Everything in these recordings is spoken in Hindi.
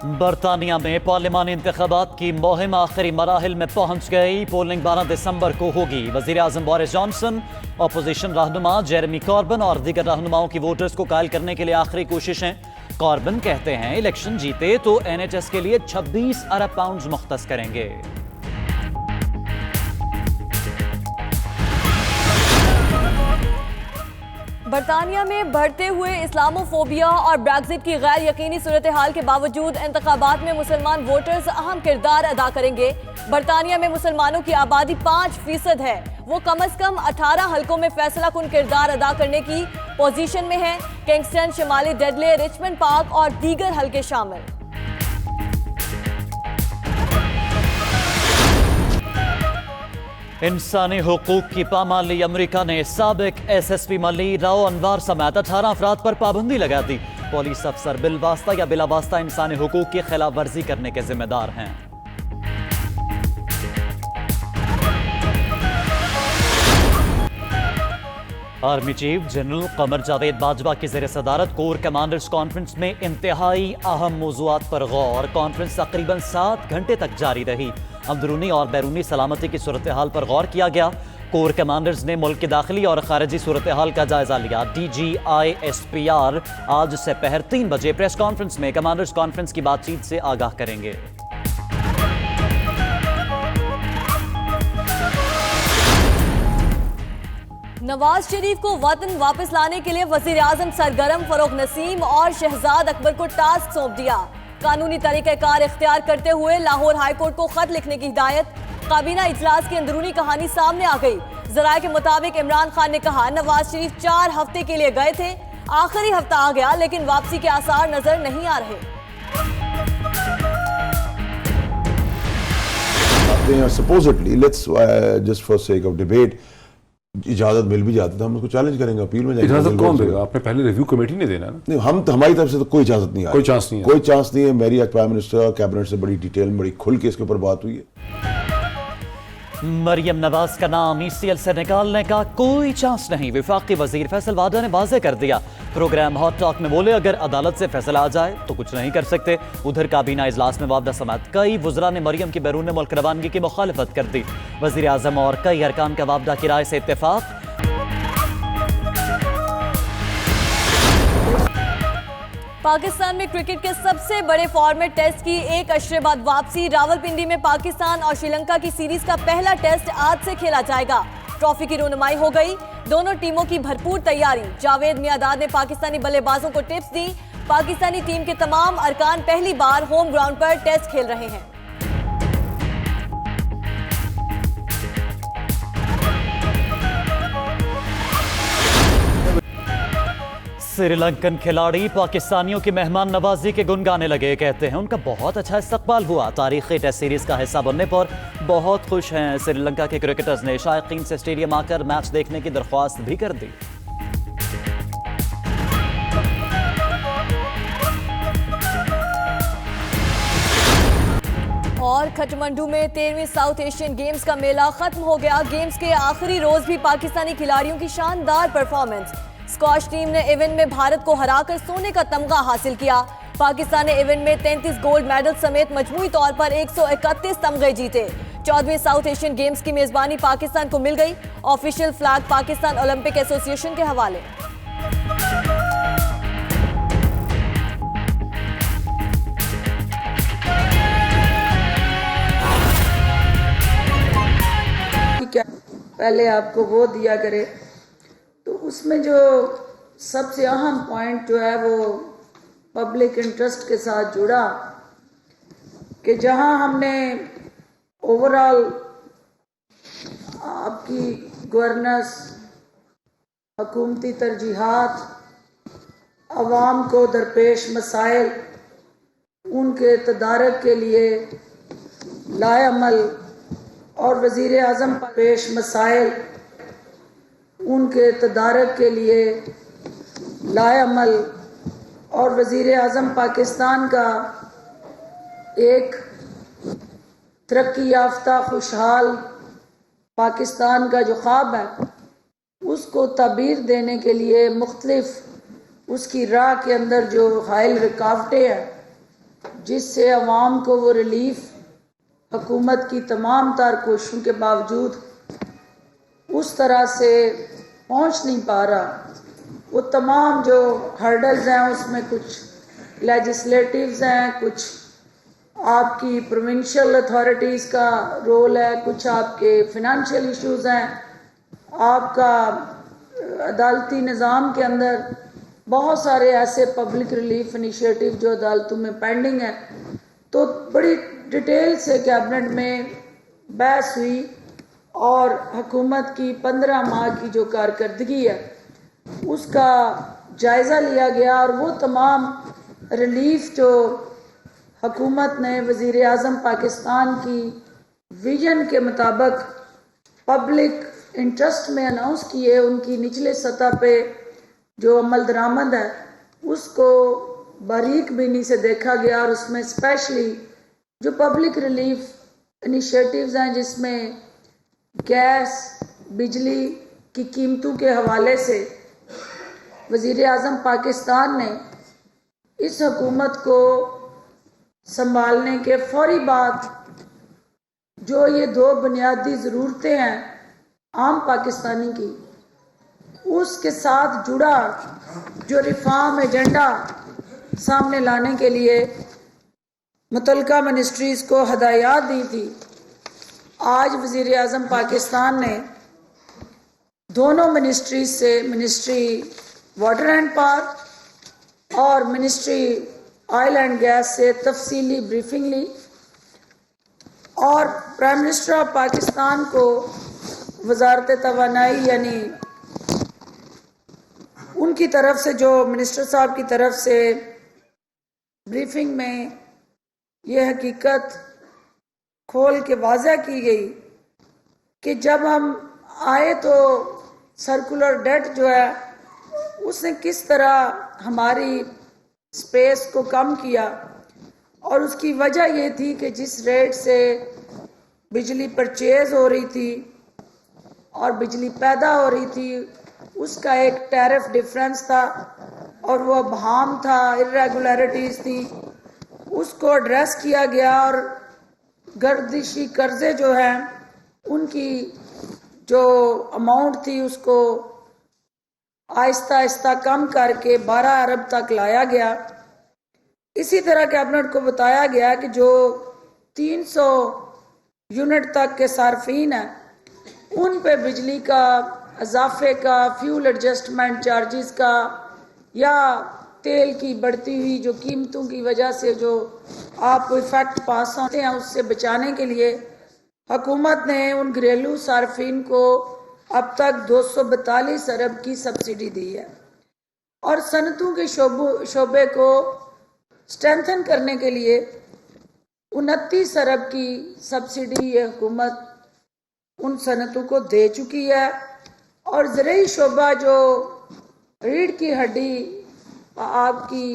बरतानिया में पार्लिमानी इंतखाबात की मुहिम आखिरी मराहिल में पहुंच गई। पोलिंग 12 दिसंबर को होगी। वजीर आजम बोरिस जॉनसन, अपोजिशन रहनुमा जेरेमी कॉर्बन और दीगर रहनुमाओं की वोटर्स को कायल करने के लिए आखिरी कोशिशें। कॉर्बन कहते हैं इलेक्शन जीते तो NHS के लिए 26 अरब पाउंड मुख्तस करेंगे। बरतानिया में बढ़ते हुए इस्लामोफोबिया और ब्रेग्जिट की गैर यकीनी सूरत हाल के बावजूद इंतखाबात में मुसलमान वोटर्स अहम किरदार अदा करेंगे। बरतानिया में मुसलमानों की आबादी 5% है। वो कम अज कम 18 हल्कों में फैसला कुन किरदार अदा करने की पोजीशन में है। किंगस्टन, शिमाली डेडले, रिचमंड पार्क और दीगर हल्के शामिल। इंसानी हुकूक की पामाली। अमरीका ने साबिक SSP मली राव अनवार समेत 18 अफराद पर पाबंदी लगा दी। पुलिस अफसर बिलवास्ता या बिलावास्ता इंसानी हुकूक की खिलाफ वर्जी करने के जिम्मेदार हैं। Army chief general Qamar Javed Bajwa की ज़ेर सदारत कोर कमांडर्स कॉन्फ्रेंस में इंतहाई अहम मौज़ूआत पर गौर। कॉन्फ्रेंस तकरीबन 7 घंटे तक जारी रही। अंदरूनी और बैरूनी सलामती की सूरत हाल पर गौर किया गया। कोर कमांडर्स ने मुल्क की दाखिली और खारजी सूरत हाल का जायजा लिया। DGI-SPR आज से पहर 3 बजे प्रेस कॉन्फ्रेंस में कमांडर्स कॉन्फ्रेंस की बातचीत से आगाह करेंगे। नवाज शरीफ को वतन वापस लाने के लिए वजीर आजम सरगर्म। फरोग नसीम और शहजाद अकबर को टास्क सौंप दिया। कानूनी तरीक़ेकार इख्तियार करते हुए लाहौर हाईकोर्ट को खत लिखने की हिदायत। काबीना इजलास की अंदरूनी कहानी सामने आ गई। जराये के मुताबिक इमरान खान ने कहा नवाज शरीफ 4 हफ्ते के लिए गए थे, आखिरी हफ्ता आ गया लेकिन वापसी के आसार नजर नहीं आ रहे। Supposedly, let's just for sake of debate, इजाजत मिल भी जाती तो हम उसको चैलेंज करेंगे, अपील में जाएंगे। इजाजत कौन देगा? आपने पहले रिव्यू कमेटी ने देना ना। नहीं, हम तो हमारी तरफ से तो कोई इजाजत नहीं है, कोई चांस नहीं है, कोई चांस नहीं है। मेरी आज प्राइम मिनिस्टर और कैबिनेट से बड़ी डिटेल, बड़ी खुल के इसके ऊपर बात हुई है। मरियम नवाज का नाम ECL से निकालने का कोई चांस नहीं। वफाकी वजीर फैसल वादा ने वाजे कर दिया। प्रोग्राम हॉट टॉक में बोले अगर अदालत से फैसला आ जाए तो कुछ नहीं कर सकते। उधर काबीना इजलास में वापदा समेत कई वुज़रा ने मरियम की बैरून मुल्क रवानगी की मुखालफत कर दी। वजीर आजम और कई अरकान का वापदा की राय से इत्तेफाक। पाकिस्तान में क्रिकेट के सबसे बड़े फॉर्मेट टेस्ट की 1 अशरे बाद वापसी। रावलपिंडी में पाकिस्तान और श्रीलंका की सीरीज का पहला टेस्ट आज से खेला जाएगा। ट्रॉफी की रोनुमाई हो गई। दोनों टीमों की भरपूर तैयारी। जावेद मियादाद ने पाकिस्तानी बल्लेबाजों को टिप्स दी। पाकिस्तानी टीम के तमाम अरकान पहली बार होम ग्राउंड पर टेस्ट खेल रहे हैं। श्रीलंकन खिलाड़ी पाकिस्तानियों की मेहमान नवाजी के गुन गाने लगे। कहते हैं उनका बहुत अच्छा इस्तकबाल हुआ। तारीखी टेस्ट सीरीज का हिस्सा बनने पर बहुत खुश हैं। श्रीलंका के क्रिकेटर्स ने शायकीन से स्टेडियम आकर मैच देखने की दरख्वास्त भी कर दी। और खटमंडू में 13वीं साउथ एशियन गेम्स का मेला खत्म हो गया। गेम्स के आखिरी रोज भी पाकिस्तानी खिलाड़ियों की शानदार परफॉर्मेंस। स्क्वॉश टीम ने इवेंट में भारत को हराकर सोने का तमगा हासिल किया। पाकिस्तान ने इवेंट में 33 गोल्ड मेडल समेत मजमूई तौर पर 131 तमगे जीते। 14वीं साउथ एशियन गेम्स की मेजबानी पाकिस्तान को मिल गई। Official flag Pakistan Olympic association के हवाले। क्या पहले आपको वो दिया करे, तो उसमें जो सबसे अहम पॉइंट जो है वो पब्लिक इंटरेस्ट के साथ जुड़ा कि जहां हमने ओवरऑल आपकी गवर्नेंस, हुकूमती तरजीहात, अवाम को दरपेश मसाइल, उनके तदारक के लिए लाएअमल और वज़ीर आज़म पेश मसाइल, उनके तदारक के लिए लाएअमल और वज़ीर आज़म पाकिस्तान का एक तरक्की याफ्ता खुशहाल पाकिस्तान का जो ख्वाब है उसको ताबीर देने के लिए मुख्तलिफ उसकी राह के अंदर जो हाइल रुकावटें हैं जिससे अवाम को वो रिलीफ हुकूमत की तमाम तार कोशिशों के बावजूद उस तरह से पहुंच नहीं पा रहा। वो तमाम जो हर्डल्स हैं उसमें कुछ लेजिस्लेटिव्स हैं, कुछ आपकी प्रोविंशियल अथॉरिटीज़ का रोल है, कुछ आपके फिनंशियल इश्यूज हैं, आपका अदालती निज़ाम के अंदर बहुत सारे ऐसे पब्लिक रिलीफ इनिशिएटिव जो अदालतों में पेंडिंग है। तो बड़ी डिटेल से कैबिनेट में बहस हुई और हुकूमत की 15 माह की जो कारकर्दगी है उसका जायज़ा लिया गया और वो तमाम रिलीफ जो हुकूमत ने वज़ीर आज़म पाकिस्तान की विजन के मुताबिक पब्लिक इंटरेस्ट में अनाउंस किए, उनकी निचले सतह पे जो अमल दरामद है उसको बारीक बीनी से देखा गया। और उसमें स्पेशली जो पब्लिक रिलीफ इनिशिएटिव्स हैं जिसमें गैस बिजली की कीमतों के हवाले से वज़ीर आज़म पाकिस्तान ने इस हुकूमत को संभालने के फौरी बाद जो ये 2 बुनियादी ज़रूरतें हैं आम पाकिस्तानी की, उसके साथ जुड़ा जो रिफॉर्म एजेंडा सामने लाने के लिए मुतल्लिका मिनिस्ट्रीज़ को हदायत दी थी। आज वज़ीर आज़म पाकिस्तान ने दोनों मिनिस्ट्री से, मिनिस्ट्री वाटर एंड पावर और मिनिस्ट्री ऑयल एंड गैस से तफसीली ब्रीफिंग ली और प्राइम मिनिस्टर ऑफ पाकिस्तान को वजारत तवानाई यानी उनकी तरफ से, जो मिनिस्टर साहब की तरफ से ब्रीफिंग में ये हकीकत खोल के वाज़ा की गई कि जब हम आए तो सर्कुलर डेट जो है उसने किस तरह हमारी स्पेस को कम किया और उसकी वजह ये थी कि जिस रेट से बिजली परचेज हो रही थी और बिजली पैदा हो रही थी उसका एक टैरिफ डिफरेंस था और वो अबहाम था, इरेगुलरिटीज़ थी, उसको एड्रेस किया गया और गर्दिशी कर्जे जो हैं उनकी जो अमाउंट थी उसको आहिस्ता आहिस्ता कम करके 12 अरब तक लाया गया। इसी तरह कैबिनेट को बताया गया कि जो 300 यूनिट तक के सार्फिन हैं उन पे बिजली का इजाफे का, फ्यूल एडजस्टमेंट चार्जेस का या तेल की बढ़ती हुई जो कीमतों की वजह से जो आपको इफेक्ट पास होते हैं उससे बचाने के लिए हुकूमत ने उन घरेलू सार्फिन को अब तक 242 अरब की सब्सिडी दी है और सनतों के शोबे को स्ट्रेंथन करने के लिए 29 अरब की सब्सिडी ये हुकूमत उन सनतों को दे चुकी है। और ज़रूरी शोबा जो रीढ़ की हड्डी आपकी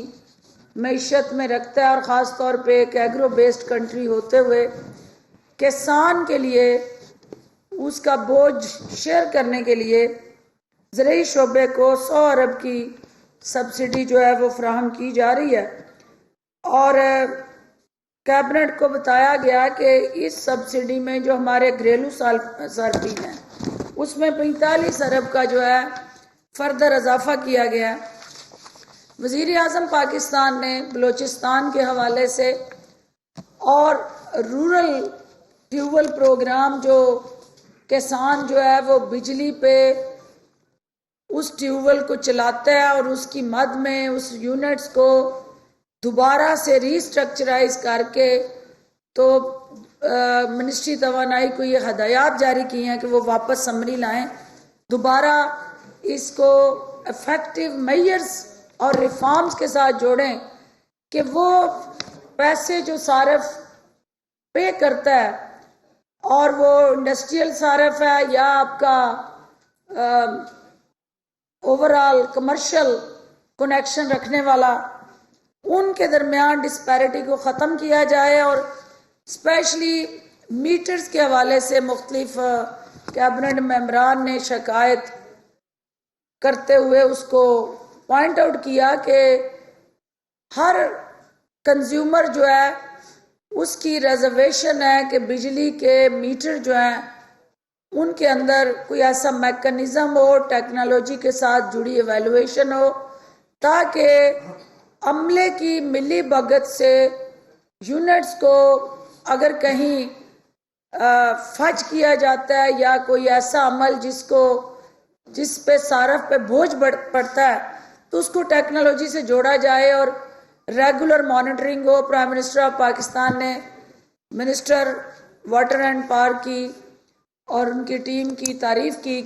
मईशत में रखता है और ख़ास तौर पे एक एग्रो बेस्ड कंट्री होते हुए किसान के लिए उसका बोझ शेयर करने के लिए ज़रूरी शोबे को 100 अरब की सब्सिडी जो है वो फराहम की जा रही है। और कैबिनेट को बताया गया कि इस सब्सिडी में जो हमारे घरेलू सार्फिन हैं उसमें 45 अरब का जो है फर्दर इजाफा किया गया। वज़ीर आज़म पाकिस्तान ने बलूचिस्तान के हवाले से और रूरल ट्यूबवेल प्रोग्राम जो किसान जो है वो बिजली पे उस ट्यूबवेल को चलाता है और उसकी मद में उस यूनिट्स को दोबारा से रीस्ट्रक्चराइज करके तो मिनिस्ट्री तवानाई को ये हदायत जारी की हैं कि वो वापस समरी लाएं, दोबारा इसको इफेक्टिव मेजर्स और रिफॉर्म्स के साथ जोड़ें कि वो पैसे जो सारफ पे करता है और वो इंडस्ट्रियल सारफ है या आपका ओवरऑल कमर्शियल कनेक्शन रखने वाला, उनके दरमियान डिस्पैरिटी को ख़त्म किया जाए। और स्पेशली मीटर्स के हवाले से मुख्तलिफ कैबिनेट मेंबरान ने शिकायत करते हुए उसको पॉइंट आउट किया कि हर कंज्यूमर जो है उसकी रिजर्वेशन है कि बिजली के मीटर जो हैं उनके अंदर कोई ऐसा मैकेनिज्म हो, टेक्नोलॉजी के साथ जुड़ी एवेल्युएशन हो, ताकि अमले की मिली भगत से यूनिट्स को अगर कहीं फज किया जाता है या कोई ऐसा अमल जिस पे सारफ पे बोझ पड़ता है तो उसको टेक्नोलॉजी से जोड़ा जाए और रेगुलर मॉनिटरिंग हो। प्राइम मिनिस्टर ऑफ पाकिस्तान ने मिनिस्टर वाटर एंड पावर की और उनकी टीम की तारीफ की।